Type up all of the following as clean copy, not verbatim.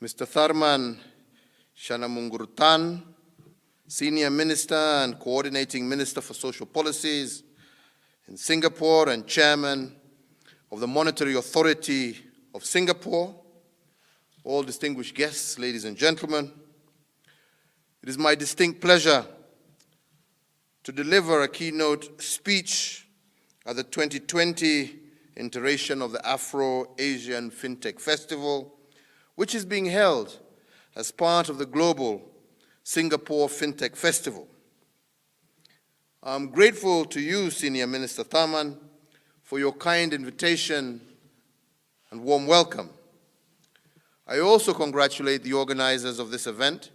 Mr. Tharman Shanmugaratnam, Senior Minister and Coordinating Minister for Social Policies in Singapore and Chairman of the Monetary Authority of Singapore, all distinguished guests, ladies and gentlemen, it is my distinct pleasure to deliver a keynote speech at the 2020 iteration of the Afro-Asia Fintech Festival, which is being held as part of the global Singapore Fintech Festival. I'm grateful to you, Senior Minister Tharman, for your kind invitation and warm welcome. I also congratulate the organizers of this event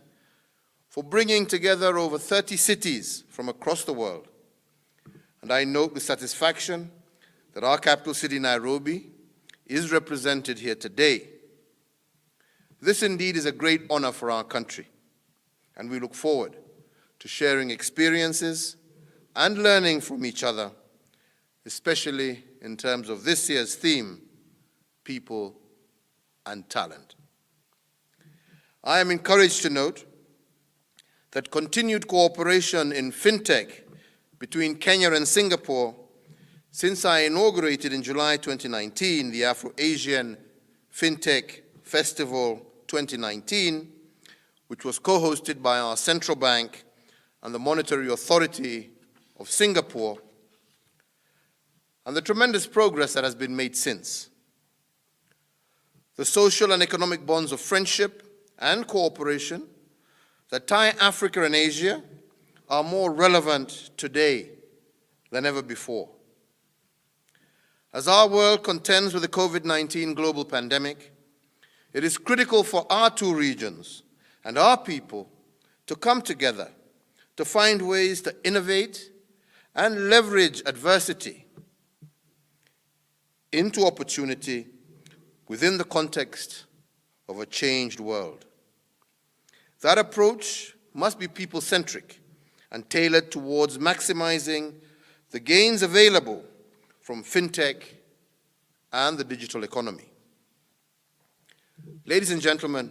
for bringing together over 30 cities from across the world. And I note with satisfaction that our capital city, Nairobi, is represented here today. This indeed is a great honor for our country, and we look forward to sharing experiences and learning from each other, especially in terms of this year's theme, people and talent. I am encouraged to note that continued cooperation in fintech between Kenya and Singapore since I inaugurated in July 2019 the Afro-Asian Fintech Festival 2019, which was co-hosted by our central bank and the Monetary Authority of Singapore, and the tremendous progress that has been made since. The social and economic bonds of friendship and cooperation that tie Africa and Asia are more relevant today than ever before. As our world contends with the COVID-19 global pandemic, it is critical for our two regions and our people to come together to find ways to innovate and leverage adversity into opportunity within the context of a changed world. That approach must be people-centric and tailored towards maximizing the gains available from fintech and the digital economy. Ladies and gentlemen,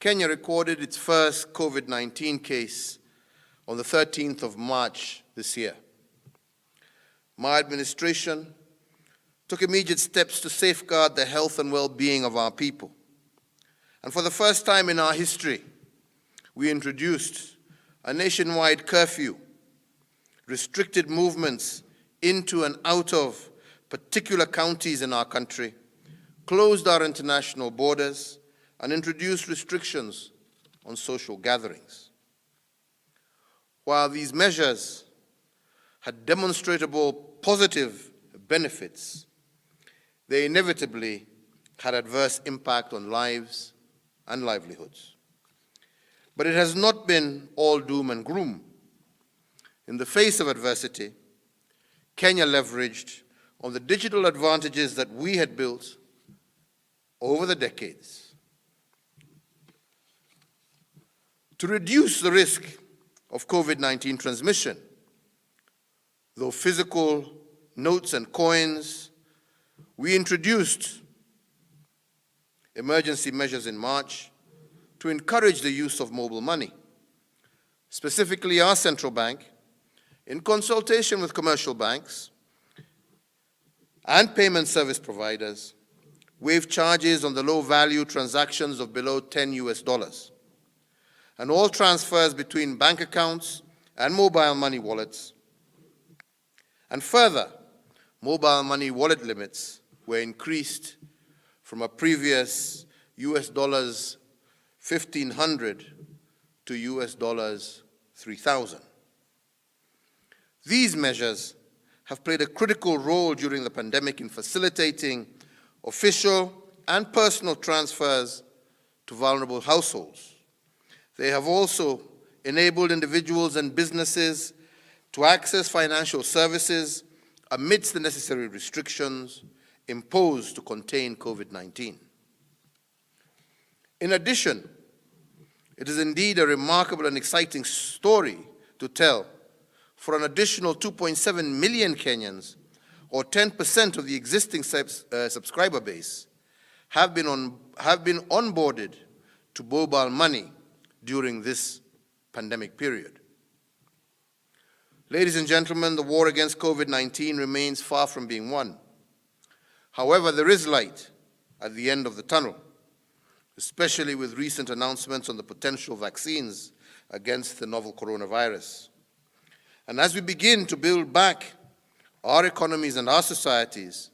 Kenya recorded its first COVID-19 case on the 13th of March this year. My administration took immediate steps to safeguard the health and well-being of our people. And for the first time in our history, we introduced a nationwide curfew, restricted movements into and out of particular counties in our country, closed our international borders, and introduced restrictions on social gatherings. While these measures had demonstrable positive benefits, they inevitably had adverse impact on lives and livelihoods. But it has not been all doom and gloom. In the face of adversity, Kenya leveraged on the digital advantages that we had built over the decades to reduce the risk of COVID-19 transmission. Though physical notes and coins, we introduced emergency measures in March to encourage the use of mobile money. Specifically, our central bank, in consultation with commercial banks and payment service providers, waived charges on the low-value transactions of below $10, and all transfers between bank accounts and mobile money wallets. And further, mobile money wallet limits were increased from a previous $1,500 to $3,000. These measures have played a critical role during the pandemic in facilitating official and personal transfers to vulnerable households. They have also enabled individuals and businesses to access financial services amidst the necessary restrictions imposed to contain COVID-19. In addition, it is indeed a remarkable and exciting story to tell for an additional 2.7 million Kenyans, or 10% of the existing subscriber base, have been onboarded to mobile money during this pandemic period. Ladies and gentlemen, the war against COVID-19 remains far from being won. However, there is light at the end of the tunnel, especially with recent announcements on the potential vaccines against the novel coronavirus. And as we begin to build back our economies and our societies,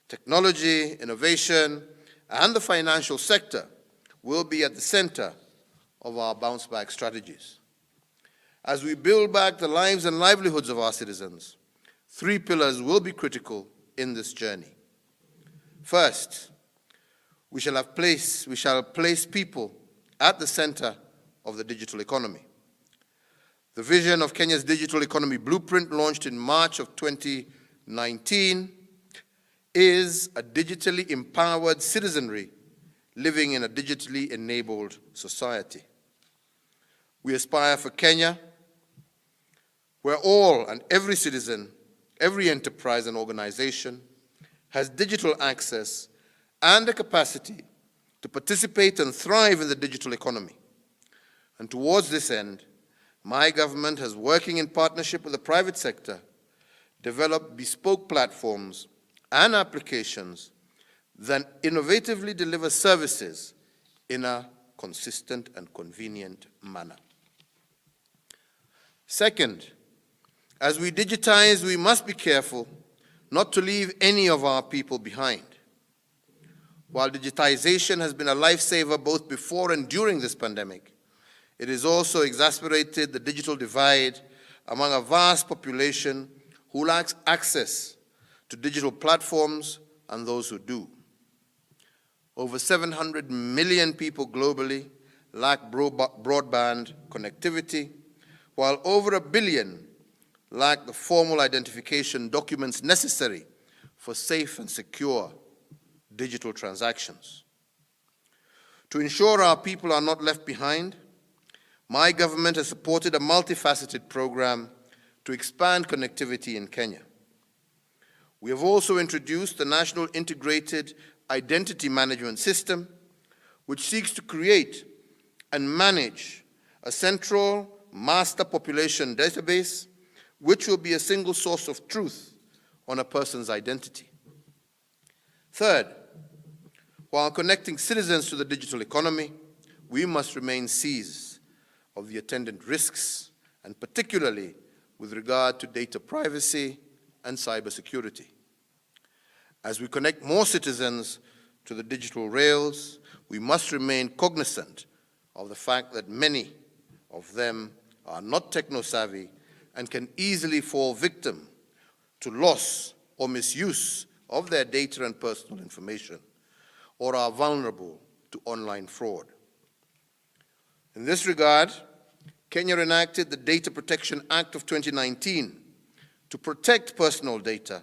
technology, innovation, and the financial sector will be at the center of our bounce-back strategies. As we build back the lives and livelihoods of our citizens, three pillars will be critical in this journey. First, we shall place people at the center of the digital economy. The vision of Kenya's Digital Economy Blueprint, launched in March of 2019, is a digitally empowered citizenry living in a digitally enabled society. We aspire for Kenya, where all and every citizen, every enterprise and organization has digital access and the capacity to participate and thrive in the digital economy. And towards this end, my government has, working in partnership with the private sector, developed bespoke platforms and applications that innovatively deliver services in a consistent and convenient manner. Second, as we digitize, we must be careful not to leave any of our people behind. While digitization has been a lifesaver both before and during this pandemic, it has also exacerbated the digital divide among a vast population who lacks access to digital platforms and those who do. Over 700 million people globally lack broadband connectivity, while over 1 billion lack the formal identification documents necessary for safe and secure digital transactions. To ensure our people are not left behind, my government has supported a multifaceted program to expand connectivity in Kenya. We have also introduced the National Integrated Identity Management System, which seeks to create and manage a central master population database, which will be a single source of truth on a person's identity. Third, while connecting citizens to the digital economy, we must remain seized of the attendant risks, and particularly with regard to data privacy and cybersecurity. As we connect more citizens to the digital rails, we must remain cognizant of the fact that many of them are not techno-savvy and can easily fall victim to loss or misuse of their data and personal information, or are vulnerable to online fraud. In this regard, Kenya enacted the Data Protection Act of 2019 to protect personal data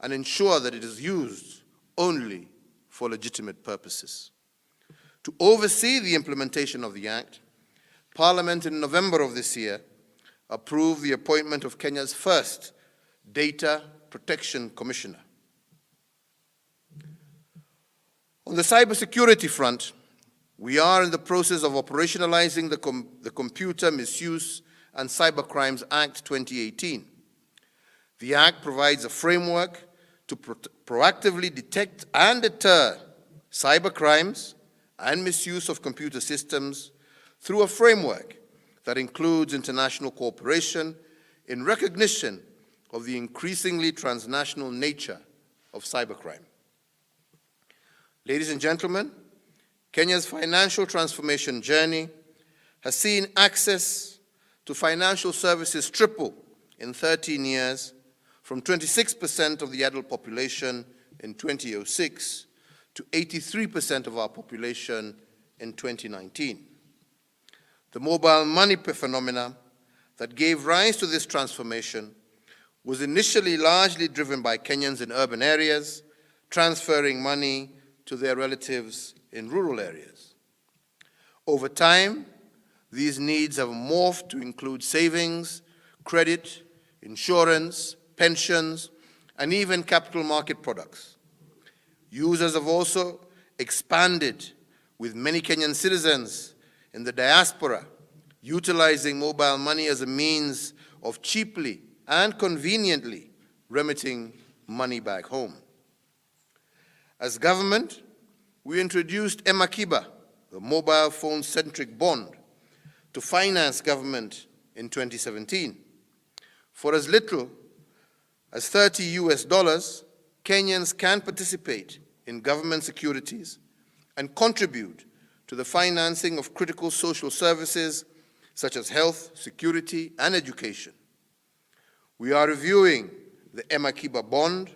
and ensure that it is used only for legitimate purposes. To oversee the implementation of the Act, Parliament in November of this year approved the appointment of Kenya's first Data Protection Commissioner. On the cybersecurity front, we are in the process of operationalizing the Computer Misuse and Cybercrimes Act 2018. The Act provides a framework to proactively detect and deter cybercrimes and misuse of computer systems through a framework that includes international cooperation in recognition of the increasingly transnational nature of cybercrime. Ladies and gentlemen, Kenya's financial transformation journey has seen access to financial services triple in 13 years, from 26% of the adult population in 2006 to 83% of our population in 2019. The mobile money phenomena that gave rise to this transformation was initially largely driven by Kenyans in urban areas transferring money to their relatives in rural areas. Over time, these needs have morphed to include savings, credit, insurance, pensions, and even capital market products. Users have also expanded with many Kenyan citizens in the diaspora utilizing mobile money as a means of cheaply and conveniently remitting money back home. As government, we introduced Emakiba, the mobile phone-centric bond, to finance government in 2017. For as little as $30, Kenyans can participate in government securities and contribute to the financing of critical social services such as health, security, and education. We are reviewing the Emakiba bond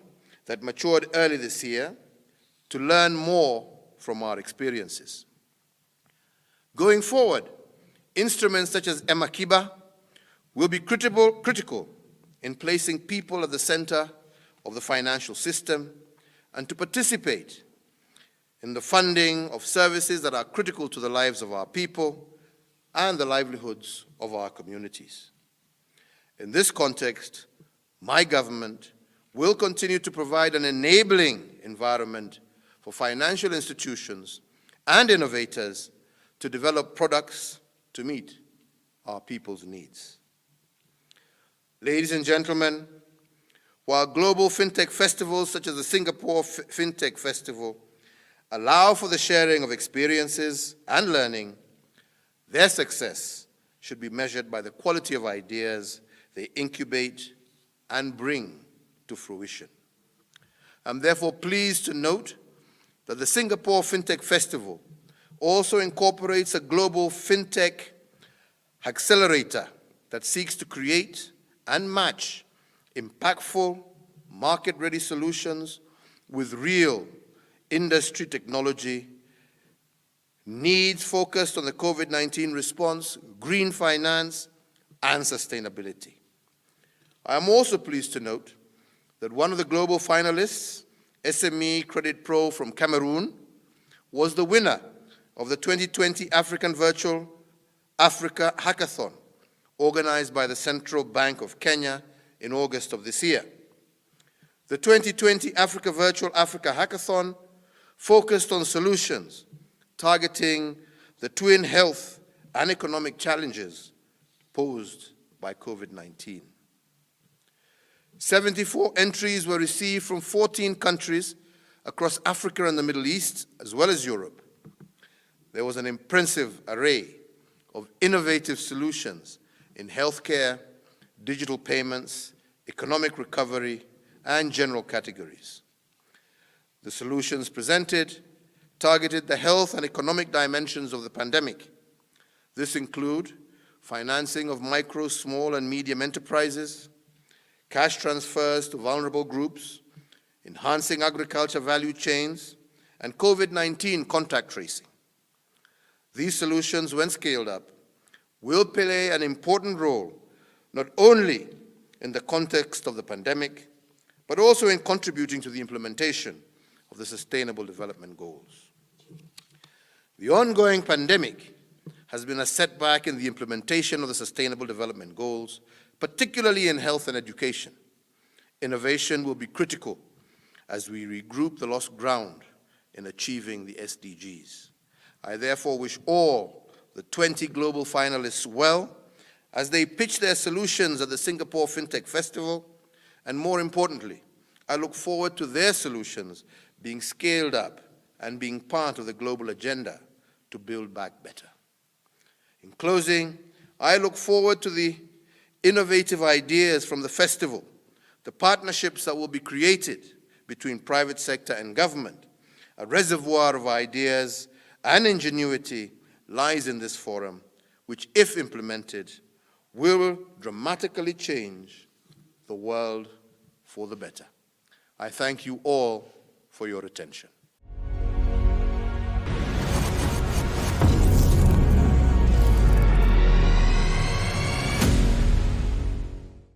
that matured early this year to learn more from our experiences. Going forward, instruments such as Emakiba will be critical in placing people at the center of the financial system and to participate in the funding of services that are critical to the lives of our people and the livelihoods of our communities. In this context, my government will continue to provide an enabling environment for financial institutions and innovators to develop products to meet our people's needs. Ladies and gentlemen, while global fintech festivals such as the Singapore Fintech Festival allow for the sharing of experiences and learning, their success should be measured by the quality of ideas they incubate and bring to fruition. I'm therefore pleased to note that the Singapore Fintech Festival also incorporates a global fintech accelerator that seeks to create and match impactful, market-ready solutions with real industry technology, needs focused on the COVID-19 response, green finance, and sustainability. I am also pleased to note that one of the global finalists, SME Credit Pro from Cameroon, was the winner of the 2020 African Virtual Africa Hackathon, organized by the Central Bank of Kenya in August of this year. The 2020 Africa Virtual Africa Hackathon focused on solutions targeting the twin health and economic challenges posed by COVID-19. 74 entries were received from 14 countries across Africa and the Middle East, as well as Europe. There was an impressive array of innovative solutions in healthcare, digital payments, economic recovery, and general categories. The solutions presented targeted the health and economic dimensions of the pandemic. This include financing of micro, small, and medium enterprises, cash transfers to vulnerable groups, enhancing agriculture value chains, and COVID-19 contact tracing. These solutions, when scaled up, will play an important role not only in the context of the pandemic, but also in contributing to the implementation of the Sustainable Development Goals. The ongoing pandemic has been a setback in the implementation of the Sustainable Development Goals, particularly in health and education. Innovation will be critical as we regroup the lost ground in achieving the SDGs. I therefore wish all the 20 global finalists well as they pitch their solutions at the Singapore Fintech Festival, and more importantly, I look forward to their solutions being scaled up and being part of the global agenda to build back better. In closing, I look forward to the innovative ideas from the festival, the partnerships that will be created between private sector and government. A reservoir of ideas and ingenuity lies in this forum, which, if implemented, will dramatically change the world for the better. I thank you all for your attention.